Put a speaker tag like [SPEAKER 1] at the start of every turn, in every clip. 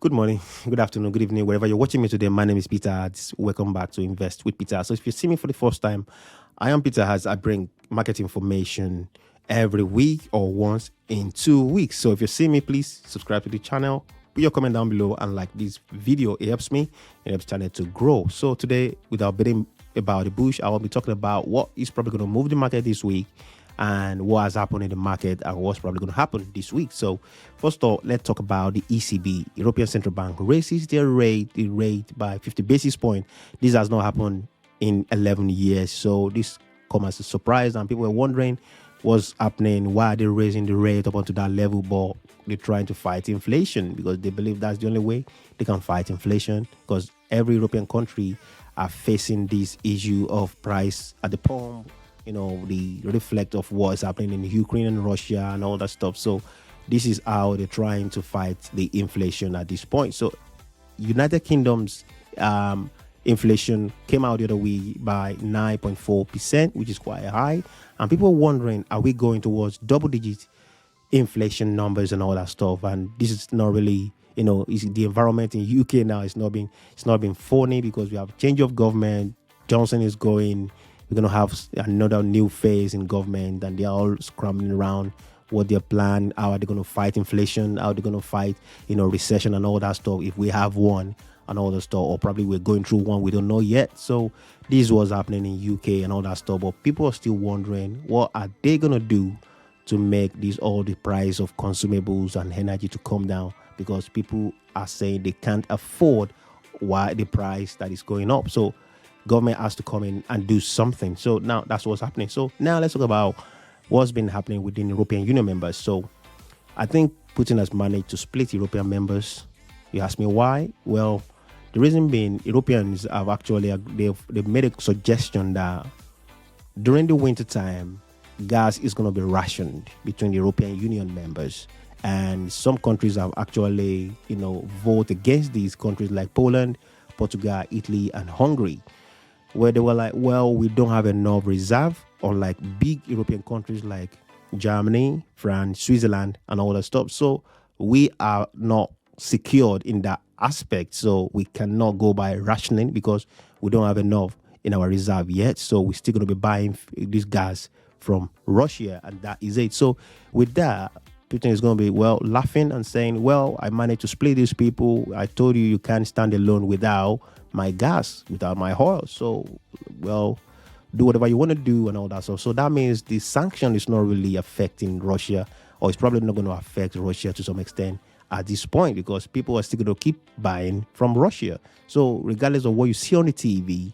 [SPEAKER 1] Good morning, good afternoon, good evening, wherever you're watching me today. My name is Peter Hards. Welcome back to Invest with Peter. So if you see me for the first time, I am Peter Hards. I bring market information every week or once in 2 weeks. So if you see me, please subscribe to the channel, put your comment down below and like this video. It helps me, it helps the channel to grow. So today, without betting about the bush, I will be talking about what is probably going to move the market this week and what has happened in the market and what's probably going to happen this week. So first of all, let's talk about the ECB. European Central Bank raises the rate by 50 basis points. This has not happened in 11 years. So this comes as a surprise and people were wondering what's happening, why are they raising the rate up onto that level, but they're trying to fight inflation because they believe that's the only way they can fight inflation, because every European country are facing this issue of price at the pump, the reflect of what is happening in Ukraine and Russia and all that stuff. So this is how they're trying to fight the inflation at this point. So United Kingdom's inflation came out the other week by 9.4%, which is quite high. And people are wondering, are we going towards double-digit inflation numbers and all that stuff? And this is not really, is the environment in UK now. It's not been funny because we have change of government. Johnson is going. We're going to have another new phase in government, and they're all scrambling around what their plan, how are they going to fight inflation, how are they going to fight, recession and all that stuff, if we have one and all that stuff, or probably we're going through one, we don't know yet. So this was happening in UK and all that stuff, but people are still wondering, what are they going to do to make all the price of consumables and energy to come down, because people are saying they can't afford why the price that is going up. So government has to come in and do something. So now that's what's happening. So now let's talk about what's been happening within European Union members. So I think Putin has managed to split European members. You ask me why? Well, the reason being, Europeans have actually they've made a suggestion that during the winter time, gas is going to be rationed between the European Union members. And some countries have actually, voted against these countries like Poland, Portugal, Italy, and Hungary, where they were like, well, we don't have enough reserve, unlike big European countries like Germany, France, Switzerland, and all that stuff. So we are not secured in that aspect. So we cannot go by rationing because we don't have enough in our reserve yet. So we're still going to be buying this gas from Russia, and that is it. So with that, Putin is going to be, laughing and saying, well, I managed to split these people. I told you can't stand alone without my gas, without my oil. So, do whatever you want to do and all that stuff. So that means the sanction is not really affecting Russia, or it's probably not going to affect Russia to some extent at this point, because people are still going to keep buying from Russia. So regardless of what you see on the TV,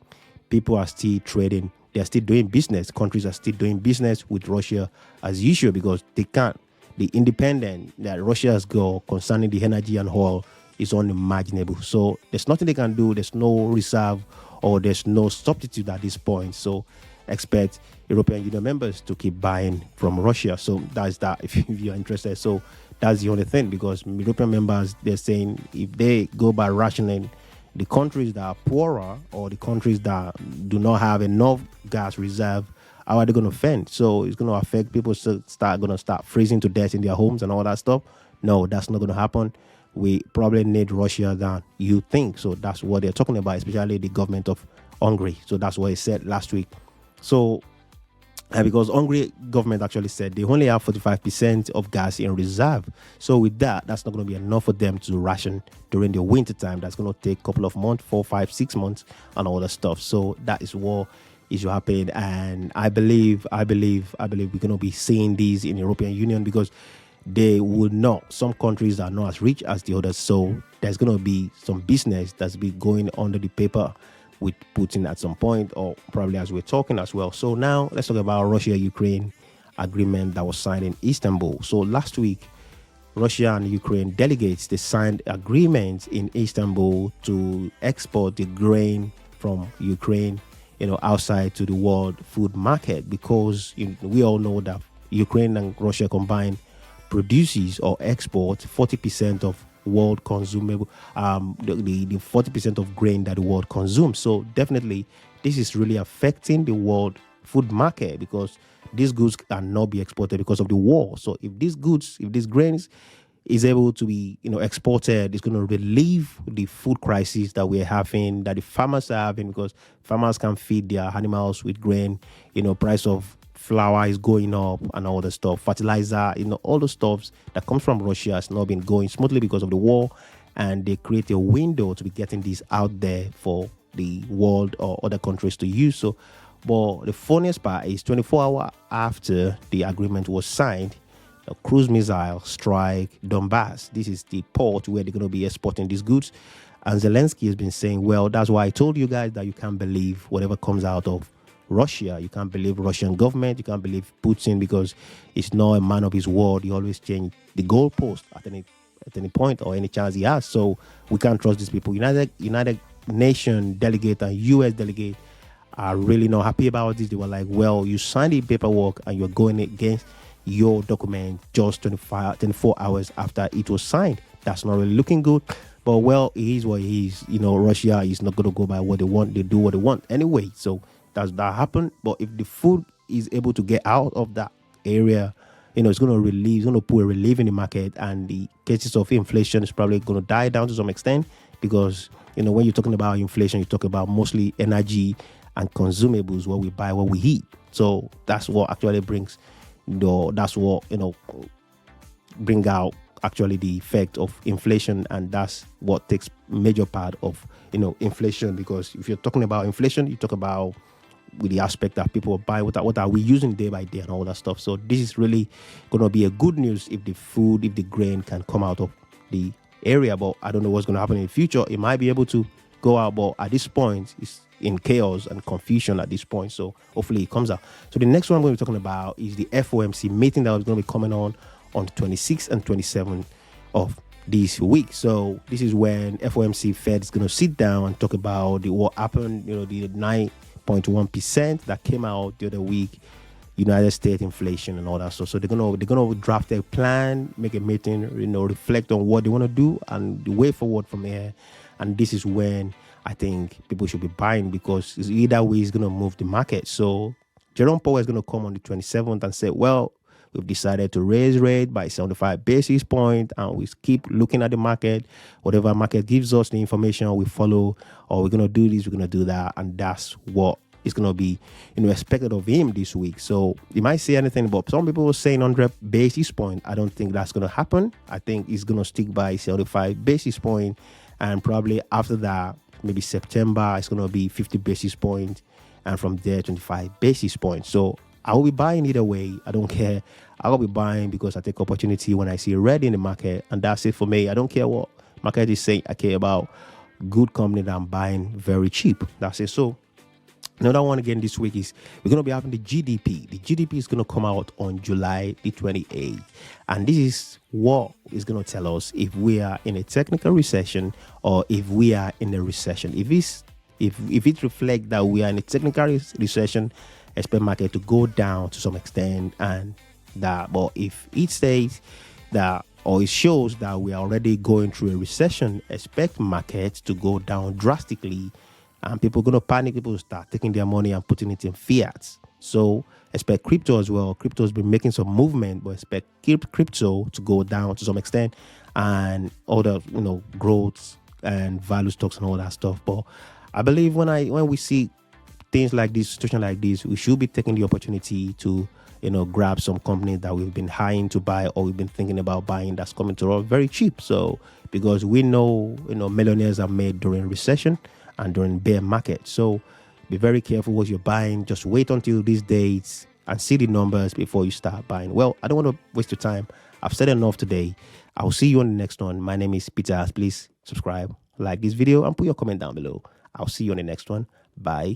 [SPEAKER 1] people are still trading. They're still doing business. Countries are still doing business with Russia as usual, because they can't. The independent that Russia has got concerning the energy and oil is unimaginable. So there's nothing they can do. There's no reserve or there's no substitute at this point. So expect European Union members to keep buying from Russia. So that's that, if you're interested. So that's the only thing, because European members, they're saying if they go by rationing, the countries that are poorer or the countries that do not have enough gas reserve, how are they going to fend? So it's going to affect people going to start freezing to death in their homes and all that stuff. No, that's not going to happen. We probably need Russia than you think. So that's what they're talking about, especially the government of Hungary. So that's what he said last week. So, and because Hungary government actually said they only have 45% of gas in reserve. So with that, that's not going to be enough for them to ration during the winter time. That's going to take a couple of months, 4, 5, 6 months and all that stuff. So that is what is happening. And I believe we're going to be seeing these in the European Union, because they will not. Some countries are not as rich as the others. So there's going to be some business that's be going under the paper with Putin at some point, or probably as we're talking as well. So now let's talk about Russia-Ukraine agreement that was signed in Istanbul. So last week, Russia and Ukraine delegates, they signed agreements in Istanbul to export the grain from Ukraine, outside to the world food market, because we all know that Ukraine and Russia combined produces or export 40% of world consumable, the 40% of grain that the world consumes. So definitely this is really affecting the world food market, because these goods cannot be exported because of the war. So if these grains is able to be, exported, it's going to relieve the food crisis that we're having, that the farmers are having, because farmers can feed their animals with grain. Price of flour is going up and all the stuff, fertilizer, all the stuffs that comes from Russia has not been going smoothly because of the war, and they create a window to be getting this out there for the world or other countries to use. So, but the funniest part is 24 hours after the agreement was signed, a cruise missile strike Donbass. This is the port where they're going to be exporting these goods. And Zelensky has been saying, well, that's why I told you guys that you can't believe whatever comes out of Russia. You can't believe Russian government. You can't believe Putin, because he's not a man of his word. He always change the goalpost at any point or any chance he has. So we can't trust these people. United Nation delegate and US delegate are really not happy about this. They were like, well, you signed the paperwork and you're going against your document just 24 hours after it was signed. That's not really looking good. But well, it is what it is. Russia is not going to go by what they want. They do what they want anyway. So that happened. But if the food is able to get out of that area, it's going to relieve, it's going to put a relief in the market, and the cases of inflation is probably going to die down to some extent, because, when you're talking about inflation, you talk about mostly energy and consumables, what we buy, what we eat. So that's what actually brings, that's what, bring out actually the effect of inflation, and that's what takes major part of, inflation. Because if you're talking about inflation, you talk about with the aspect that people buy, what are we using day by day and all that stuff. So this is really going to be a good news if the food, if the grain can come out of the area. But I don't know what's going to happen in the future. It might be able to go out, but at this point it's in chaos and confusion at this point. So hopefully it comes out. So the next one I'm going to be talking about is the FOMC meeting that is going to be coming on 26th and 27th of this week. So this is when FOMC Fed is going to sit down and talk about what happened, the 9.1% that came out the other week, United States inflation and all that stuff. So they're gonna draft a plan, make a meeting, reflect on what they want to do and the way forward from here. And this is when I think people should be buying, because it's either way is gonna move the market. So Jerome Powell is gonna come on the 27th and say, well, we've decided to raise rate by 75 basis points, and we keep looking at the market. Whatever market gives us the information, we follow, or we're going to do this, we're going to do that. And that's what is going to be, expected of him this week. So you might say anything, but some people are saying 100 basis points. I don't think that's going to happen. I think he's going to stick by 75 basis points. And probably after that, maybe September, it's going to be 50 basis points. And from there, 25 basis points. So I will be buying either way. I don't care. I will be buying because I take opportunity when I see red in the market, and that's it for me. I don't care what market is saying. I care about good company that I'm buying very cheap. That's it. So another one again this week is we're going to be having the GDP. The GDP is going to come out on July the 28th, and this is what is going to tell us if we are in a technical recession or if we are in a recession. If it reflects that we are in a technical recession, expect market to go down to some extent, and that. But if it states that, or it shows that we are already going through a recession, expect markets to go down drastically, and people are going to panic. People will start taking their money and putting it in fiat. So expect crypto as well. Crypto has been making some movement, but expect crypto to go down to some extent, and other growth and value stocks and all that stuff. But I believe when we see things like this, situation like this, we should be taking the opportunity to grab some companies that we've been eyeing to buy, or we've been thinking about buying, that's coming to us very cheap. So because we know millionaires are made during recession and during bear market. So be very careful what you're buying. Just wait until these dates and see the numbers before you start buying. Well, I don't want to waste your time. I've said enough today. I'll see you on the next one. My name is Peter. Please subscribe, like this video, and put your comment down below. I'll see you on the next one. Bye